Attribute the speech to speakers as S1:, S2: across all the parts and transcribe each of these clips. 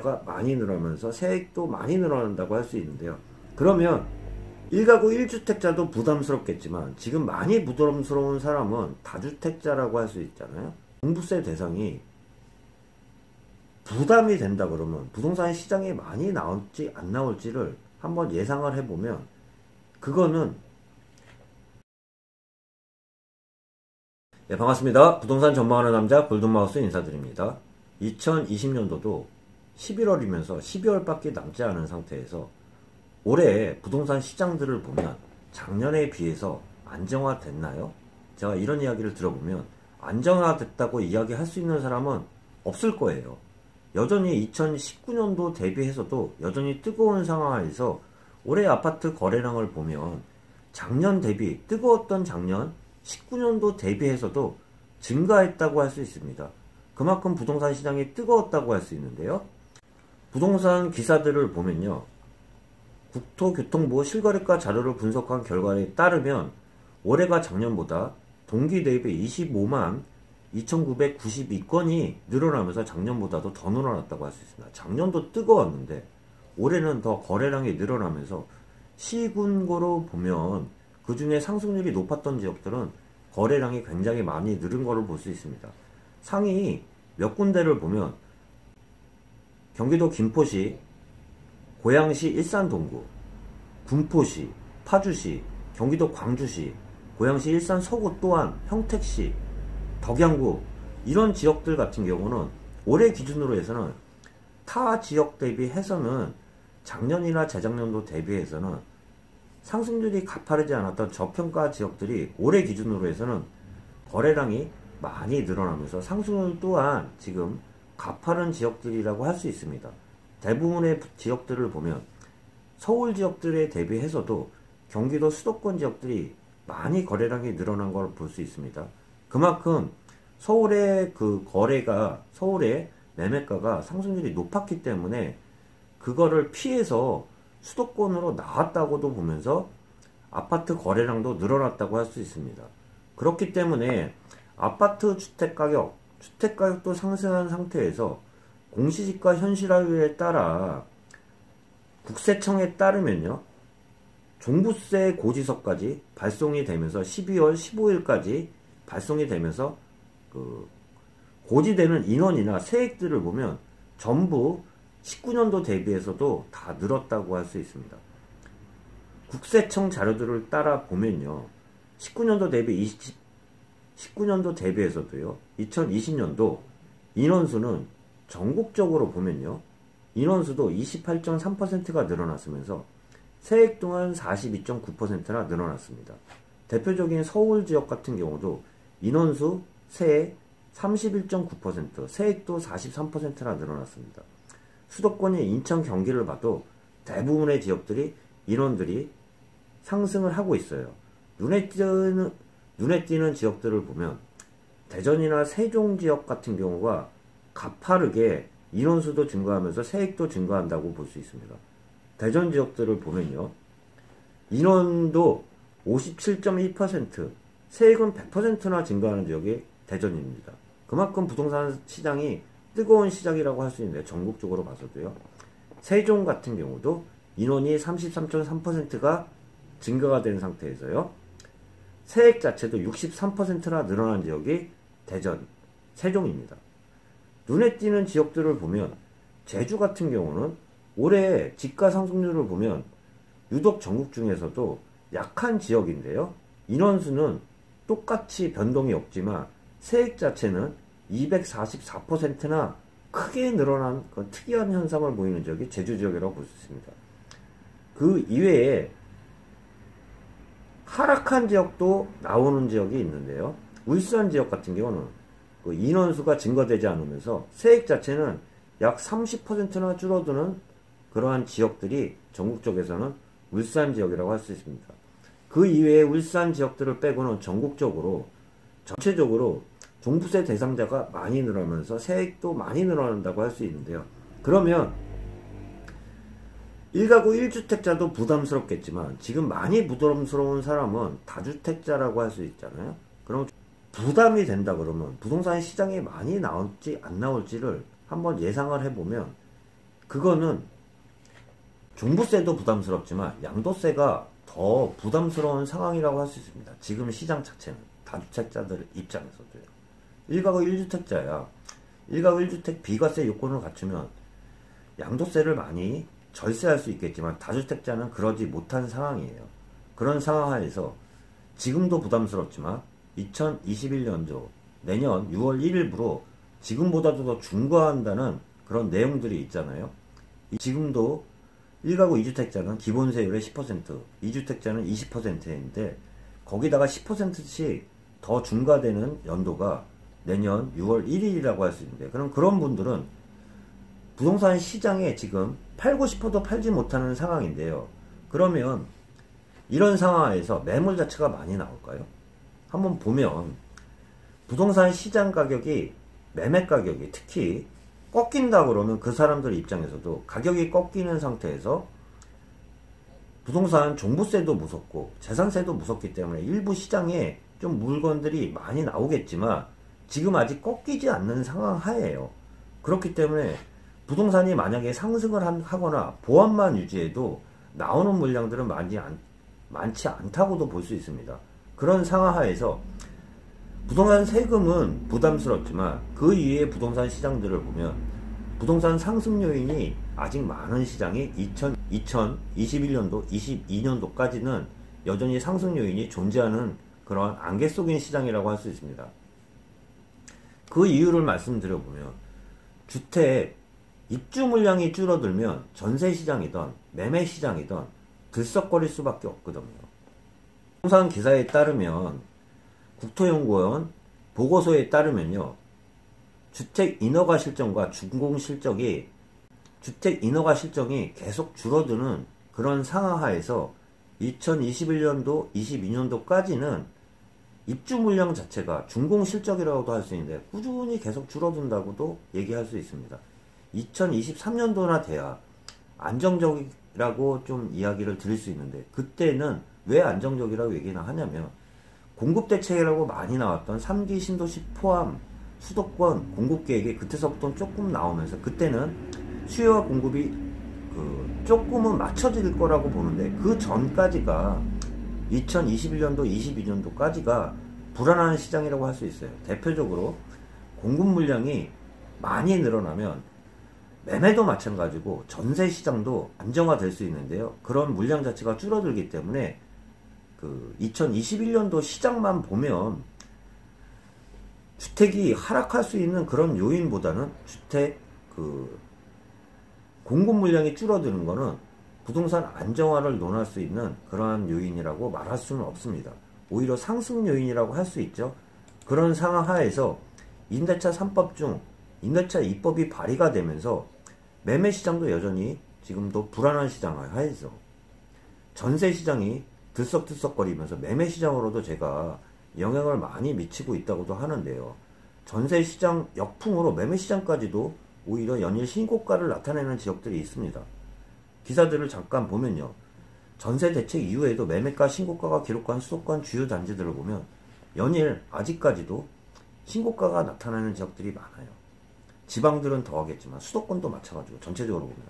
S1: 대상자가 많이 늘어나면서 세액도 많이 늘어난다고 할 수 있는데요. 그러면 1가구 1주택자도 부담스럽겠지만 지금 많이 부담스러운 사람은 다주택자라고 할 수 있잖아요. 종부세 대상이 부담이 된다 그러면 부동산 시장에 많이 나올지 안 나올지를 한번 예상을 해보면 그거는 반갑습니다. 부동산 전망하는 남자 골든마우스 인사드립니다. 2020년도도 11월이면서 12월밖에 남지 않은 상태에서 올해 부동산 시장들을 보면 작년에 비해서 안정화됐나요? 제가 이런 이야기를 들어보면 안정화됐다고 이야기할 수 있는 사람은 없을 거예요. 여전히 2019년도 대비해서도 여전히 뜨거운 상황에서 올해 아파트 거래량을 보면 작년 대비 뜨거웠던 작년 19년도 대비해서도 증가했다고 할 수 있습니다. 그만큼 부동산 시장이 뜨거웠다고 할 수 있는데요. 부동산 기사들을 보면요. 국토교통부 실거래가 자료를 분석한 결과에 따르면 올해가 작년보다 동기 대비 25만 2,992건이 늘어나면서 작년보다도 더 늘어났다고 할 수 있습니다. 작년도 뜨거웠는데 올해는 더 거래량이 늘어나면서 시군구로 보면 그 중에 상승률이 높았던 지역들은 거래량이 굉장히 많이 늘은 것을 볼 수 있습니다. 상위 몇 군데를 보면 경기도 김포시, 고양시 일산 동구, 군포시, 파주시, 경기도 광주시, 고양시 일산 서구 또한 평택시, 덕양구 이런 지역들 같은 경우는 올해 기준으로 해서는 타 지역 대비해서는 작년이나 재작년도 대비해서는 상승률이 가파르지 않았던 저평가 지역들이 올해 기준으로 해서는 거래량이 많이 늘어나면서 상승률 또한 지금 가파른 지역들이라고 할 수 있습니다. 대부분의 지역들을 보면 서울 지역들에 대비해서도 경기도 수도권 지역들이 많이 거래량이 늘어난 걸 볼 수 있습니다. 그만큼 서울의 그 거래가, 서울의 매매가가 상승률이 높았기 때문에 그거를 피해서 수도권으로 나왔다고도 보면서 아파트 거래량도 늘어났다고 할 수 있습니다. 그렇기 때문에 아파트 주택가격도 상승한 상태에서 공시지가 현실화율에 따라 국세청에 따르면요. 종부세 고지서까지 발송이 되면서 12월 15일까지 발송이 되면서 그 고지되는 인원이나 세액들을 보면 전부 19년도 대비해서도 다 늘었다고 할 수 있습니다. 국세청 자료들을 따라 보면요. 19년도 대비해서도요. 2020년도 인원수는 전국적으로 보면요. 인원수도 28.3%가 늘어났으면서 세액 또한 42.9%나 늘어났습니다. 대표적인 서울 지역 같은 경우도 인원수, 세액 31.9%, 세액도 43%나 늘어났습니다. 수도권의 인천, 경기를 봐도 대부분의 지역들이 인원들이 상승을 하고 있어요. 눈에 띄는 지역들을 보면 대전이나 세종 지역 같은 경우가 가파르게 인원수도 증가하면서 세액도 증가한다고 볼 수 있습니다. 대전 지역들을 보면요. 인원도 57.1%, 세액은 100%나 증가하는 지역이 대전입니다. 그만큼 부동산 시장이 뜨거운 시장이라고 할 수 있는데 전국적으로 봐서도요. 세종 같은 경우도 인원이 33.3%가 증가가 된 상태에서요. 세액 자체도 63%나 늘어난 지역이 대전, 세종입니다. 눈에 띄는 지역들을 보면 제주 같은 경우는 올해 집가 상승률을 보면 유독 전국 중에서도 약한 지역인데요. 인원수는 똑같이 변동이 없지만 세액 자체는 244%나 크게 늘어난 특이한 현상을 보이는 지역이 제주 지역이라고 볼 수 있습니다. 그 이외에 하락한 지역도 나오는 지역이 있는데요. 울산 지역 같은 경우는 그 인원수가 증가되지 않으면서 세액 자체는 약 30%나 줄어드는 그러한 지역들이 전국적에서는 울산 지역이라고 할 수 있습니다. 그 이외에 울산 지역들을 빼고는 전국적으로 전체적으로 종부세 대상자가 많이 늘어나면서 세액도 많이 늘어난다고 할 수 있는데요. 그러면 1가구 1주택자도 부담스럽겠지만 지금 많이 부담스러운 사람은 다주택자라고 할 수 있잖아요. 그럼 부담이 된다 그러면 부동산 시장에 많이 나올지 안 나올지를 한번 예상을 해보면 그거는 종부세도 부담스럽지만 양도세가 더 부담스러운 상황이라고 할 수 있습니다. 지금 시장 자체는 다주택자들 입장에서도요. 1가구 1주택자야 1가구 1주택 비과세 요건을 갖추면 양도세를 많이 절세할 수 있겠지만 다주택자는 그러지 못한 상황이에요. 그런 상황 하에서 지금도 부담스럽지만 2021년도 내년 6월 1일부로 지금보다도 더 중과한다는 그런 내용들이 있잖아요. 지금도 1가구 2주택자는 기본세율의 10%, 2주택자는 20%인데 거기다가 10%씩 더 중과되는 연도가 내년 6월 1일이라고 할 수 있는데 그런 분들은 부동산 시장에 지금 팔고 싶어도 팔지 못하는 상황인데요. 그러면 이런 상황에서 매물 자체가 많이 나올까요? 한번 보면 부동산 시장 가격이 매매 가격이 특히 꺾인다 그러면 그 사람들 입장에서도 가격이 꺾이는 상태에서 부동산 종부세도 무섭고 재산세도 무섭기 때문에 일부 시장에 좀 물건들이 많이 나오겠지만 지금 아직 꺾이지 않는 상황 하에요. 그렇기 때문에 부동산이 만약에 상승을 하거나 보합만 유지해도 나오는 물량들은 많지 않다고도 볼 수 있습니다. 그런 상황 하에서 부동산 세금은 부담스럽지만 그 이외의 부동산 시장들을 보면 부동산 상승 요인이 아직 많은 시장이 2021년도, 22년도까지는 여전히 상승 요인이 존재하는 그런 안개 속인 시장이라고 할 수 있습니다. 그 이유를 말씀드려보면 주택 입주 물량이 줄어들면 전세 시장이든 매매 시장이든 들썩거릴 수밖에 없거든요. 부동산 기사에 따르면 국토연구원 보고서에 따르면요. 주택 인허가 실정과 준공 실적이 주택 인허가 실정이 계속 줄어드는 그런 상황하에서 2021년도, 22년도까지는 입주 물량 자체가 준공 실적이라고도 할 수 있는데 꾸준히 계속 줄어든다고도 얘기할 수 있습니다. 2023년도나 돼야 안정적이라고 좀 이야기를 드릴 수 있는데 그때는 왜 안정적이라고 얘기나 하냐면 공급대책이라고 많이 나왔던 3기 신도시 포함 수도권 공급계획이 그때서부터 조금 나오면서 그때는 수요와 공급이 조금은 맞춰질 거라고 보는데 그 전까지가 2021년도, 22년도까지가 불안한 시장이라고 할 수 있어요. 대표적으로 공급 물량이 많이 늘어나면 매매도 마찬가지고 전세 시장도 안정화될 수 있는데요. 그런 물량 자체가 줄어들기 때문에 2021년도 시장만 보면 주택이 하락할 수 있는 그런 요인보다는 주택 공급 물량이 줄어드는 거는 부동산 안정화를 논할 수 있는 그러한 요인이라고 말할 수는 없습니다. 오히려 상승 요인이라고 할 수 있죠. 그런 상황 하에서 임대차 3법 중 임대차 2법이 발의가 되면서 매매 시장도 여전히 지금도 불안한 시장 하에서 전세 시장이 들썩들썩거리면서 매매 시장으로도 제가 영향을 많이 미치고 있다고도 하는데요. 전세 시장 역풍으로 매매 시장까지도 오히려 연일 신고가를 나타내는 지역들이 있습니다. 기사들을 잠깐 보면요. 전세 대책 이후에도 매매가 신고가가 기록한 수도권 주요 단지들을 보면 연일 아직까지도 신고가가 나타나는 지역들이 많아요. 지방들은 더 하겠지만 수도권도 마찬가지고 전체적으로 보면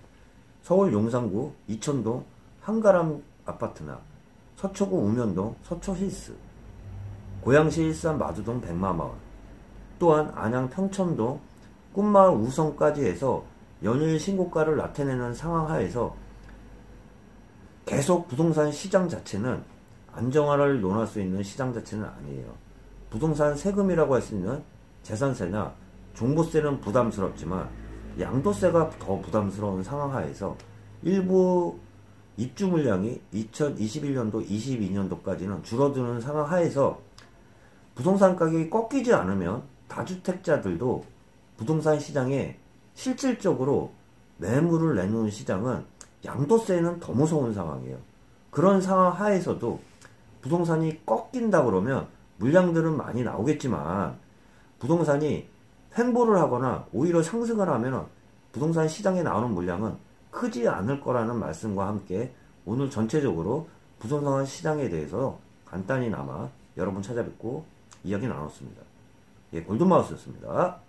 S1: 서울 용산구, 이천동, 한가람 아파트나 서초구 우면동, 서초힐스, 고양시 일산 마두동 백마마을, 또한 안양 평천동, 꿈마을 우성까지 해서 연일 신고가를 나타내는 상황 하에서 계속 부동산 시장 자체는 안정화를 논할 수 있는 시장 자체는 아니에요. 부동산 세금이라고 할 수 있는 재산세나 종부세는 부담스럽지만 양도세가 더 부담스러운 상황 하에서 일부 입주 물량이 2021년도, 22년도까지는 줄어드는 상황 하에서 부동산 가격이 꺾이지 않으면 다주택자들도 부동산 시장에 실질적으로 매물을 내놓은 시장은 양도세는 더 무서운 상황이에요. 그런 상황 하에서도 부동산이 꺾인다 그러면 물량들은 많이 나오겠지만 부동산이 횡보를 하거나 오히려 상승을 하면 부동산 시장에 나오는 물량은 크지 않을 거라는 말씀과 함께 오늘 전체적으로 부동산 시장에 대해서 간단히나마 여러분 찾아뵙고 이야기 나눴습니다. 예, 골든마우스였습니다.